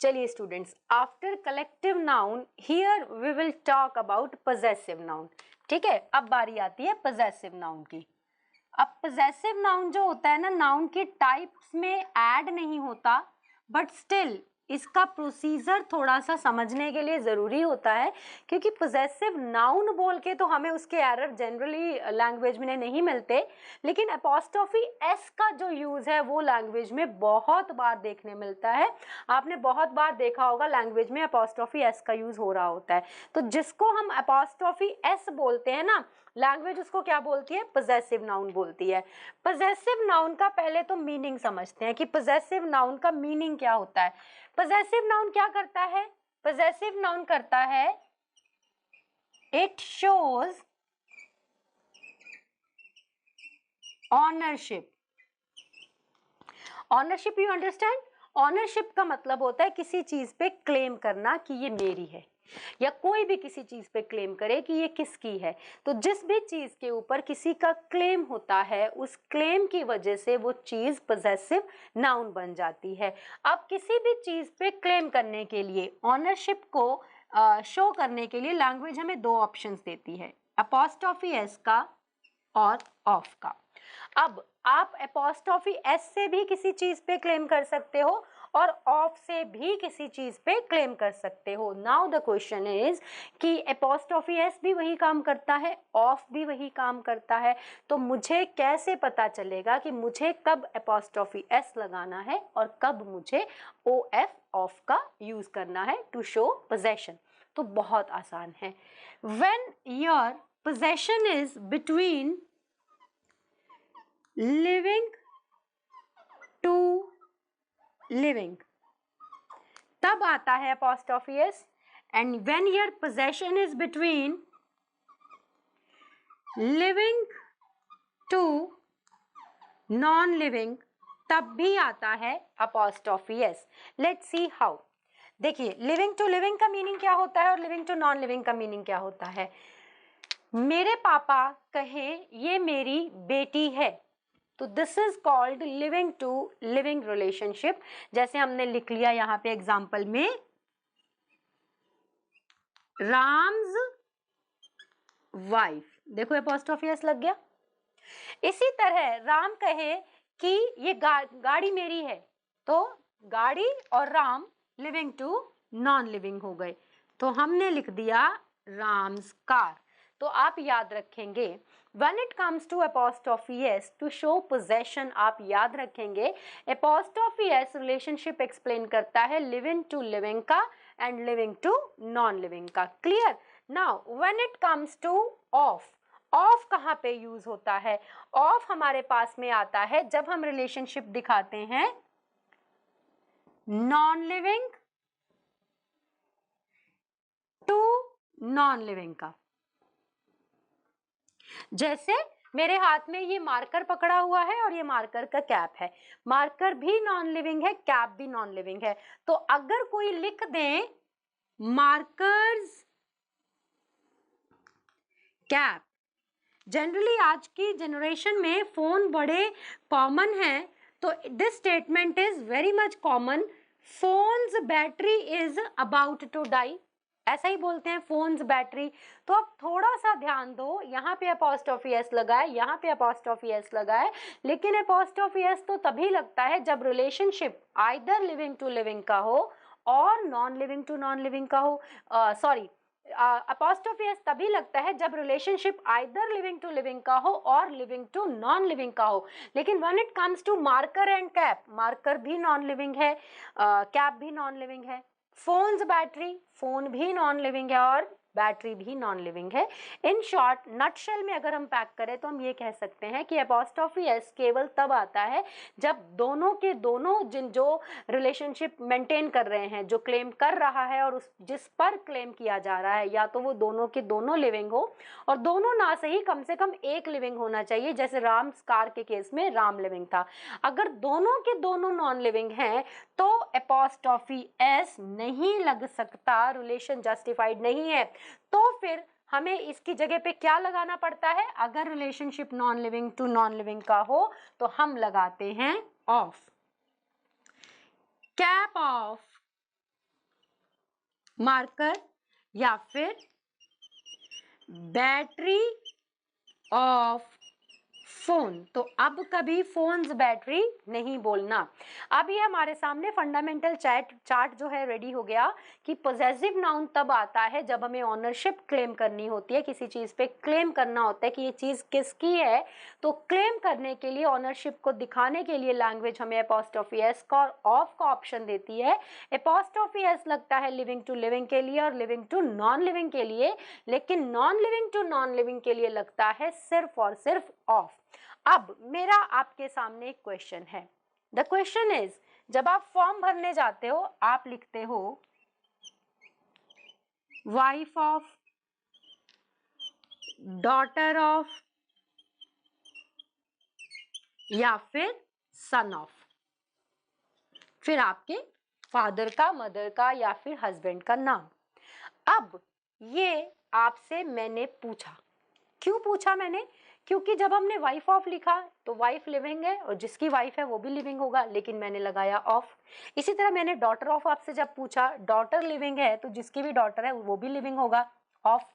चलिए students, after collective noun here we will talk about possessive noun. ठीक है, अब बारी आती है पोजेसिव नाउन की। अब पोजेसिव नाउन जो होता है ना, नाउन के टाइप्स में ऐड नहीं होता, बट स्टिल इसका प्रोसीजर थोड़ा सा समझने के लिए ज़रूरी होता है, क्योंकि पोजेसिव नाउन बोल के तो हमें उसके एरर जनरली लैंग्वेज में नहीं मिलते, लेकिन अपोस्ट्रोफी एस का जो यूज़ है वो लैंग्वेज में बहुत बार देखने मिलता है। आपने बहुत बार देखा होगा लैंग्वेज में अपोस्ट्रोफी एस का यूज़ हो रहा होता है। तो जिसको हम अपोस्ट्रोफी एस बोलते हैं ना, लैंग्वेज उसको क्या बोलती है? पोजेसिव नाउन बोलती है। पोजेसिव नाउन का पहले तो मीनिंग समझते हैं कि पोजेसिव नाउन का मीनिंग क्या होता है। पोजेसिव नाउन क्या करता है? पोजेसिव नाउन करता है, it shows ownership. Ownership you understand? Ownership का मतलब होता है किसी चीज पे क्लेम करना कि ये मेरी है, या कोई भी किसी चीज पे क्लेम करे कि ये किसकी है। तो जिस भी चीज के ऊपर किसी का क्लेम होता है, उस क्लेम की वजह से वो चीज पोजेसिव नाउन बन जाती है। अब किसी भी चीज पे क्लेम करने के लिए, ऑनरशिप को शो करने के लिए लैंग्वेज हमें दो ऑप्शंस देती है, अपोस्ट्रोफी एस का और ऑफ का। अब आप अपोस्ट्रोफी एस से भी किसी चीज पे क्लेम कर सकते हो और ऑफ से भी किसी चीज पे क्लेम कर सकते हो। नाउ द क्वेश्चन इज कि अपोस्ट्रोफी एस भी वही काम करता है, ऑफ भी वही काम करता है, तो मुझे कैसे पता चलेगा कि मुझे कब अपोस्ट्रोफी एस लगाना है और कब मुझे ओ एफ ऑफ का यूज करना है टू शो पोजेशन? तो बहुत आसान है। When your possession is between living to living, तब आता है apostrophe S. And when your possession is between living to non living, तब भी आता है apostrophe S. Let's see how. देखिए, लिविंग टू लिविंग का मीनिंग क्या होता है और लिविंग टू नॉन लिविंग का मीनिंग क्या होता है। मेरे पापा कहें ये मेरी बेटी है, तो this is called living to living relationship. जैसे हमने लिख लिया यहाँ पे एग्जाम्पल में, राम्स वाइफ, देखो अपोस्ट्रोफी एस लग गया। इसी तरह राम कहे कि ये गाड़ी मेरी है, तो गाड़ी और Ram living to non living हो गए, तो हमने लिख दिया राम्स कार। तो आप याद रखेंगे when it comes to apostrophe s to show possession, आप याद रखेंगे apostrophe s रिलेशनशिप एक्सप्लेन करता है लिविंग टू लिविंग का and living to non living का। Clear? Now when it comes to off, off कहाँ पे यूज होता है? ऑफ हमारे पास में आता है जब हम रिलेशनशिप दिखाते हैं non living to non living का। जैसे मेरे हाथ में ये मार्कर पकड़ा हुआ है और ये मार्कर का कैप है, मार्कर भी नॉन लिविंग है, कैप भी नॉन लिविंग है। तो अगर कोई लिख दे मार्कर्स कैप, जनरली आज की जनरेशन में फोन बड़े कॉमन है, तो this statement is very much common, phones battery is about to die, ऐसा ही बोलते हैं फोन्स बैटरी। तो अब थोड़ा सा ध्यान दो, यहाँ पे अपोस्ट्रोफी एस लगा है, यहाँ पे अपोस्ट्रोफी एस लगा है, लेकिन अपोस्ट्रोफी एस तो तभी लगता है जब relationship either living to living का हो और non living to non living का हो। सॉरी, अपोस्ट्रोफी एस तभी लगता है जब relationship either living to living का हो और लिविंग टू नॉन लिविंग का हो। लेकिन when it comes to marker and cap, marker भी नॉन लिविंग है, कैप भी नॉन लिविंग है, फोन्स बैटरी, फोन भी नॉन लिविंग है और बैटरी भी नॉन लिविंग है। इन शॉर्ट, नटशेल में अगर हम पैक करें तो हम ये कह सकते हैं कि अपोस्ट्रोफी एस केवल तब आता है जब दोनों के दोनों जो रिलेशनशिप मेंटेन कर रहे हैं, जो क्लेम कर रहा है और उस जिस पर क्लेम किया जा रहा है, या तो वो दोनों के दोनों लिविंग हो, और दोनों ना सही कम से कम एक लिविंग होना चाहिए। जैसे राम कार के केस में राम लिविंग था। अगर दोनों के दोनों नॉन लिविंग हैं तो अपोस्ट्रोफी एस नहीं लग सकता, रिलेशन जस्टिफाइड नहीं है। तो फिर हमें इसकी जगह पे क्या लगाना पड़ता है? अगर relationship non living to non living का हो तो हम लगाते हैं ऑफ, कैप ऑफ मार्कर या फिर बैटरी ऑफ फोन। तो अब कभी फोन्स बैटरी नहीं बोलना। अब ये हमारे सामने फंडामेंटल चार्ट जो है रेडी हो गया कि पोजेसिव नाउन तब आता है जब हमें ऑनरशिप क्लेम करनी होती है, किसी चीज पे क्लेम करना होता है कि ये चीज किसकी है। तो क्लेम करने के लिए, ऑनरशिप को दिखाने के लिए लैंग्वेज हमें एपोस्ट्रोफी एस का ऑफ का ऑप्शन देती है। एपोस्ट्रोफी एस लगता है लिविंग टू लिविंग के लिए और लिविंग टू नॉन लिविंग के लिए, लेकिन non living to non living के लिए लगता है सिर्फ और सिर्फ ऑफ। अब मेरा आपके सामने एक क्वेश्चन है। द क्वेश्चन इज, जब आप फॉर्म भरने जाते हो आप लिखते हो वाइफ ऑफ, डॉटर ऑफ या फिर सन ऑफ, फिर आपके फादर का, मदर का या फिर हस्बैंड का नाम। अब ये आपसे मैंने पूछा, क्यों पूछा मैंने? क्योंकि जब हमने वाइफ ऑफ लिखा तो वाइफ लिविंग है और जिसकी वाइफ है वो भी लिविंग होगा, लेकिन मैंने लगाया ऑफ। इसी तरह मैंने डॉटर ऑफ आपसे जब पूछा, डॉटर लिविंग है तो जिसकी भी डॉटर है वो भी लिविंग होगा, ऑफ।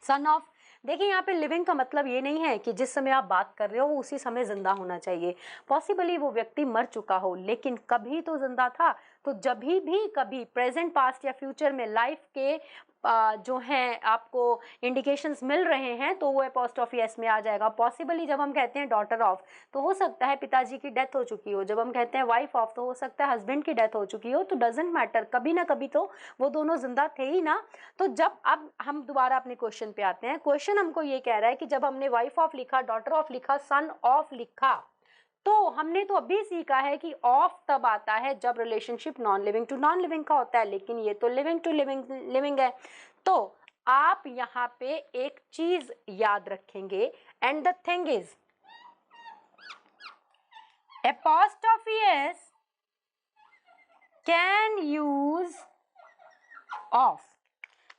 सन ऑफ, देखिए यहाँ पे लिविंग का मतलब ये नहीं है कि जिस समय आप बात कर रहे हो वो उसी समय जिंदा होना चाहिए। पॉसिबली वो व्यक्ति मर चुका हो लेकिन कभी तो जिंदा था। तो जब भी कभी प्रेजेंट, पास्ट या फ्यूचर में लाइफ के जो हैं आपको इंडिकेशंस मिल रहे हैं तो वो एपोस्ट्रोफी एस में आ जाएगा। पॉसिबली जब हम कहते हैं डॉटर ऑफ तो हो सकता है पिताजी की डेथ हो चुकी हो, जब हम कहते हैं वाइफ ऑफ तो हो सकता है हस्बैंड की डेथ हो चुकी हो। तो डजेंट मैटर, कभी ना कभी तो वो दोनों जिंदा थे ही ना। तो जब अब हम दोबारा अपने क्वेश्चन पे आते हैं। क्वेश्चन हमको ये कह रहा है कि जब हमने वाइफ ऑफ लिखा, डॉटर ऑफ लिखा, सन ऑफ लिखा, तो हमने तो अभी सीखा है कि ऑफ तब आता है जब relationship non living to non living का होता है, लेकिन ये तो लिविंग टू लिविंग है। तो आप यहाँ पे एक चीज याद रखेंगे, and the thing is apostrophe S can use of.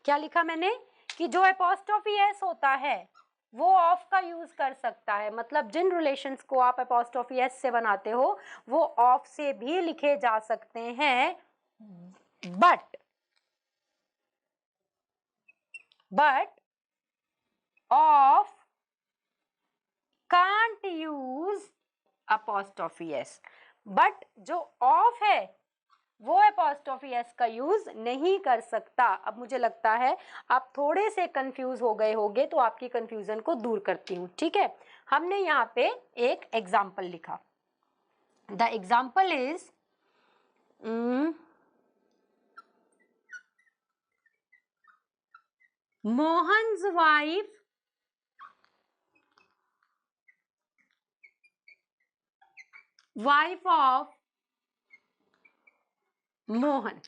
क्या लिखा मैंने? कि जो एपोस्ट्रोफी एस होता है वो ऑफ का यूज कर सकता है। मतलब जिन रिलेशंस को आप एपोस्ट्रोफी एस से बनाते हो वो ऑफ से भी लिखे जा सकते हैं, but of can't use apostrophe S. But जो ऑफ है वो एपोस्ट्रोफी एस का यूज नहीं कर सकता। अब मुझे लगता है आप थोड़े से कंफ्यूज हो गए होंगे, तो आपकी कंफ्यूजन को दूर करती हूं, ठीक है। हमने यहाँ पे एक एग्जाम्पल लिखा। The example is Mohan's wife of Mohan.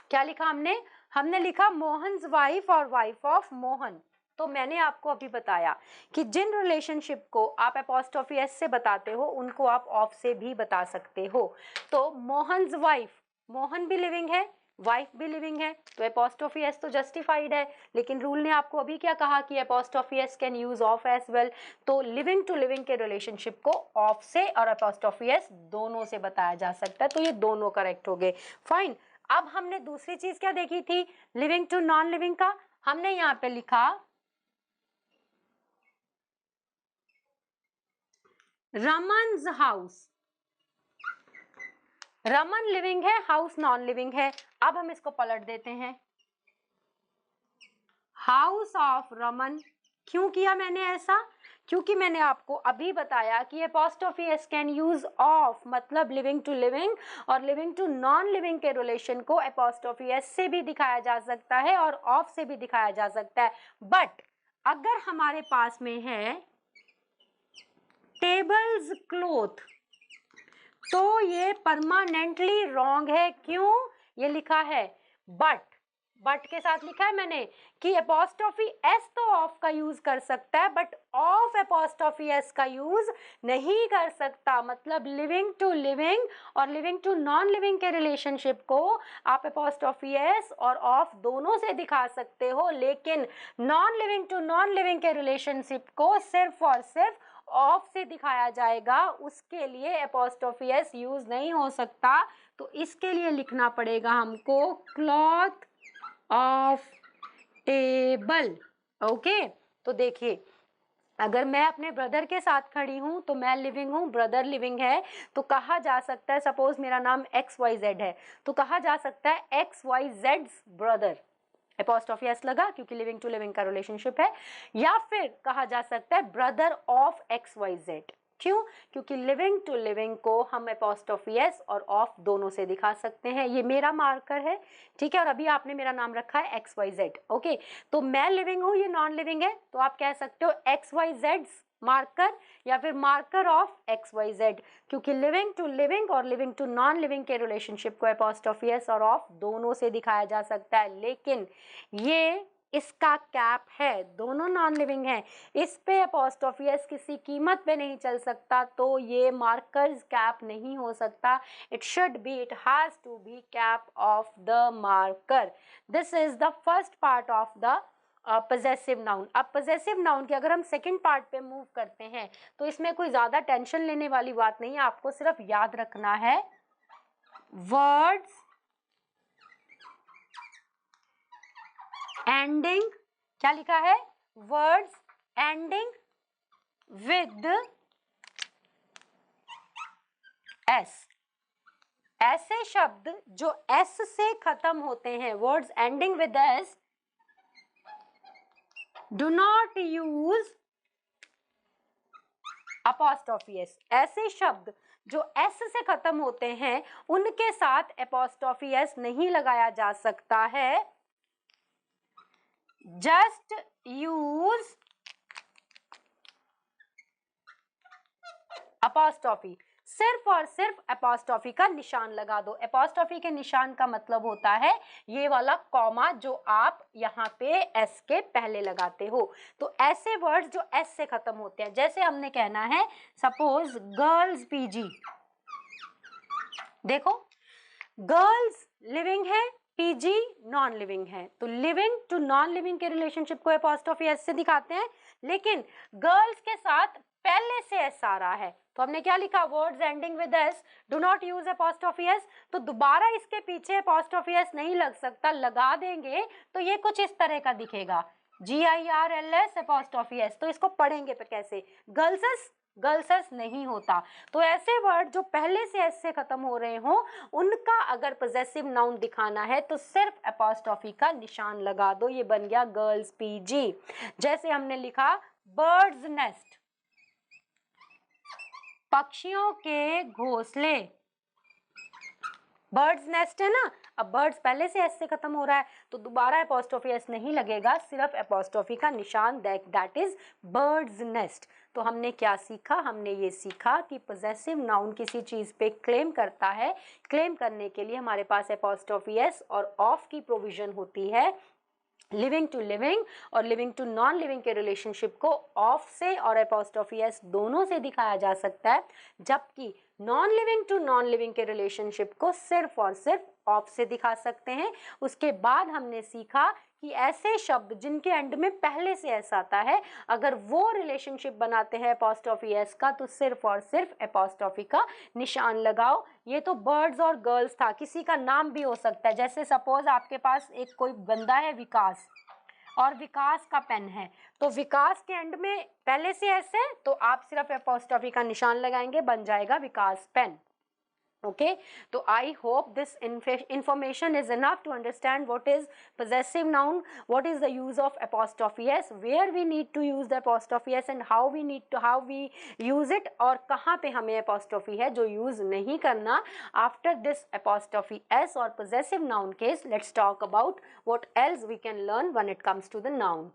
क्या लिखा हमने? हमने लिखा मोहन्स वाइफ और वाइफ ऑफ मोहन। तो मैंने आपको अभी बताया कि जिन रिलेशनशिप को आप एपोस्ट्रोफी एस से बताते हो उनको आप ऑफ से भी बता सकते हो। तो मोहन्स वाइफ, मोहन भी लिविंग है, वाइफ भी लिविंग है, तो एपोस्ट्रोफी एस तो जस्टिफाइड है। लेकिन रूल ने आपको अभी क्या कहा कि apostrophe S can use of as well. तो लिविंग टू लिविंग के रिलेशनशिप को ऑफ से और एपोस्ट्रोफी एस दोनों से बताया जा सकता है। तो ये दोनों करेक्ट हो गए, फाइन। अब हमने दूसरी चीज क्या देखी थी लिविंग टू नॉन लिविंग का? हमने यहाँ पे लिखा रमन्स हाउस। रमन लिविंग है, हाउस नॉन लिविंग है। अब हम इसको पलट देते हैं, हाउस ऑफ रमन। क्यों किया मैंने ऐसा? क्योंकि मैंने आपको अभी बताया कि apostrophe S can use of, मतलब लिविंग टू लिविंग और लिविंग टू नॉन लिविंग के रिलेशन को एपोस्ट्रोफी एस से भी दिखाया जा सकता है और ऑफ से भी दिखाया जा सकता है। बट अगर हमारे पास में है टेबल्स क्लोथ तो ये परमानेंटली रॉन्ग है। क्यों? ये लिखा है बट के साथ लिखा है मैंने कि एपोस्ट्रोफी एस तो ऑफ का यूज कर सकता है बट ऑफ एपोस्ट्रोफी एस का यूज नहीं कर सकता। मतलब लिविंग टू लिविंग और लिविंग टू नॉन लिविंग के रिलेशनशिप को आप एपोस्ट्रोफी एस और ऑफ दोनों से दिखा सकते हो, लेकिन non living to non living के रिलेशनशिप को सिर्फ और सिर्फ ऑफ से दिखाया जाएगा, उसके लिए एपोस्ट्रोफी एस यूज नहीं हो सकता। तो इसके लिए लिखना पड़ेगा हमको क्लॉथ ऑफ टेबल। ओके, तो देखिए अगर मैं अपने ब्रदर के साथ खड़ी हूं तो मैं लिविंग हूं, ब्रदर लिविंग है, तो कहा जा सकता है, सपोज मेरा नाम XYZ है, तो कहा जा सकता है XYZ's ब्रदर, एपोस्ट्रोफी एस लगा क्योंकि लिविंग टू लिविंग का रिलेशनशिप है, या फिर कहा जा सकता है ब्रदर ऑफ XYZ। क्यों? क्योंकि लिविंग टू लिविंग को हम एपोस्ट्रोफी एस और ऑफ दोनों से दिखा सकते हैं। ये मेरा मार्कर है, ठीक है, और अभी आपने मेरा नाम रखा है XYZ। ओके, तो मैं लिविंग हूं, ये नॉन लिविंग है, तो आप कह सकते हो XYZ's मार्कर या फिर मार्कर ऑफ XYZ, क्योंकि लिविंग टू लिविंग और लिविंग टू नॉन लिविंग के रिलेशनशिप को एपोस्ट्रोफी एस और ऑफ दोनों से दिखाया जा सकता है। लेकिन ये इसका कैप है, दोनों नॉन लिविंग है, इस पे एपोस्ट्रोफी एस किसी कीमत पे नहीं चल सकता, तो ये मार्कर्स कैप नहीं हो सकता। It should be, it has to be cap of the marker. This is the first part of the possessive noun. अब पजेसिव नाउन के अगर हम सेकंड पार्ट पे मूव करते हैं तो इसमें कोई ज्यादा टेंशन लेने वाली बात नहीं है, आपको सिर्फ याद रखना है वर्ड्स एंडिंग, क्या लिखा है, वर्ड्स एंडिंग विद एस। ऐसे शब्द जो एस से खत्म होते हैं, words ending with S, do not use apostrophe s। ऐसे शब्द जो s से खत्म होते हैं उनके साथ apostrophe s नहीं लगाया जा सकता है। just use apostrophe, सिर्फ और सिर्फ एपोस्ट्रोफी का निशान लगा दो। एपोस्ट्रोफी के निशान का मतलब होता है ये वाला कॉमा जो आप यहाँ पे एस के पहले लगाते हो। तो ऐसे वर्ड्स जो एस से खत्म होते हैं, जैसे हमने कहना है सपोज गर्ल्स पीजी, देखो गर्ल्स लिविंग है, पीजी नॉन लिविंग है, तो लिविंग टू नॉन लिविंग के रिलेशनशिप को एपोस्ट्रोफी एस से दिखाते हैं। लेकिन गर्ल्स के साथ पहले से एस आ रहा है तो हमने क्या लिखा, words ending with S do not use apostrophe S. तो दोबारा इसके पीछे एपोस्ट्रोफी एस नहीं लग सकता, लगा देंगे तो ये कुछ इस तरह का दिखेगा, GIRLS एपोस्ट्रोफी एस। तो इसको पढ़ेंगे पे कैसे, गर्ल्सेस, गर्ल्सेस नहीं होता। तो ऐसे वर्ड जो पहले से एस से खत्म हो रहे हो उनका अगर पजेसिव नाउन दिखाना है तो सिर्फ एपोस्ट्रोफी का निशान लगा दो, ये बन गया गर्ल्स पीजी। जैसे हमने लिखा बर्ड्स नेस्ट, पक्षियों के घोंसले, बर्ड्स नेस्ट है ना। अब बर्ड्स पहले से एस से खत्म हो रहा है तो दोबारा एपोस्ट्रोफी एस नहीं लगेगा, सिर्फ एपोस्ट्रोफी का निशान, दैट इज बर्ड्स नेस्ट। तो हमने क्या सीखा, हमने ये सीखा कि पजेसिव नाउन किसी चीज पे क्लेम करता है, क्लेम करने के लिए हमारे पास एपोस्ट्रोफी एस और ऑफ की प्रोविजन होती है। लिविंग टू लिविंग और लिविंग टू नॉन लिविंग के रिलेशनशिप को ऑफ से और एपोस्ट्रोफी एस दोनों से दिखाया जा सकता है, जबकि non living to non living के रिलेशनशिप को सिर्फ और सिर्फ ऑफ से दिखा सकते हैं। उसके बाद हमने सीखा कि ऐसे शब्द जिनके एंड में पहले से एस आता है, अगर वो रिलेशनशिप बनाते हैं एपोस्ट्रोफी एस का तो सिर्फ और सिर्फ एपोस्ट्रोफी का निशान लगाओ। ये तो बर्ड्स और गर्ल्स था, किसी का नाम भी हो सकता है, जैसे सपोज आपके पास एक कोई बंदा है विकास और विकास का पेन है, तो विकास के एंड में पहले से एस है तो आप सिर्फ एपोस्ट्रोफी का निशान लगाएंगे, बन जाएगा विकास pen. Okay, so I hope this information is enough to understand what is possessive noun, what is the use of apostrophe s, where we need to use the apostrophe s and how we use it, और कहाँ पे हमें apostrophe है जो use नहीं करना। After this apostrophe s और possessive noun case, let's talk about what else we can learn when it comes to the noun.